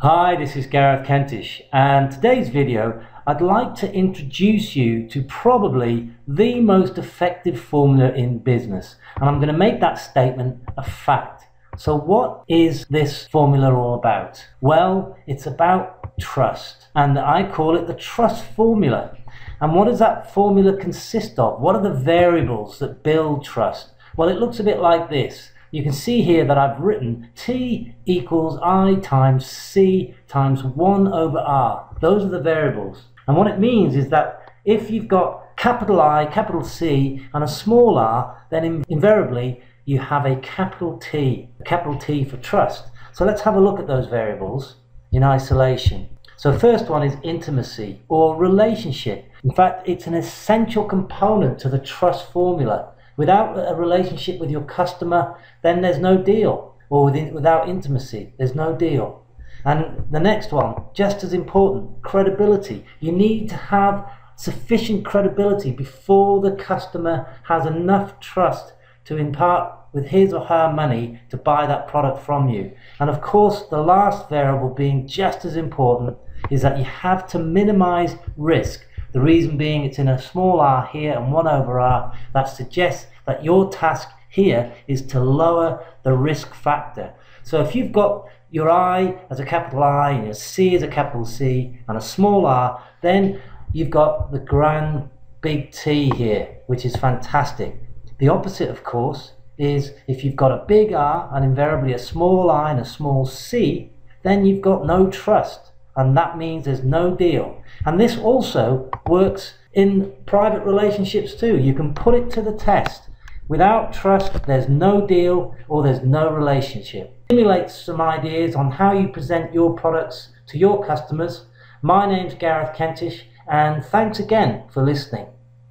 Hi, this is Gareth Kentish, and today's video I'd like to introduce you to probably the most effective formula in business, and I'm going to make that statement a fact. So what is this formula all about? Well, it's about trust, and I call it the trust formula. And what does that formula consist of? What are the variables that build trust? Well, it looks a bit like this. You can see here that I've written T equals I times C times 1 over R. Those are the variables. And what it means is that if you've got capital I, capital C, and a small r, then invariably you have a capital T for trust. So let's have a look at those variables in isolation. So first one is intimacy or relationship. In fact, it's an essential component to the trust formula. Without a relationship with your customer, then there's no deal. Or without intimacy, there's no deal. And the next one, just as important, credibility. You need to have sufficient credibility before the customer has enough trust to impart with his or her money to buy that product from you. And of course, the last variable being just as important is that you have to minimize risk. The reason being it's in a small r here and 1 over r. That suggests that your task here is to lower the risk factor. So if you've got your I as a capital I and your C as a capital C and a small r, then you've got the grand big T here, which is fantastic. The opposite, of course, is if you've got a big R and invariably a small I and a small c, then you've got no trust. And that means there's no deal. And this also works in private relationships too. You can put it to the test. Without trust, there's no deal or there's no relationship. Simulate some ideas on how you present your products to your customers. My name's Gareth Kentish, and thanks again for listening.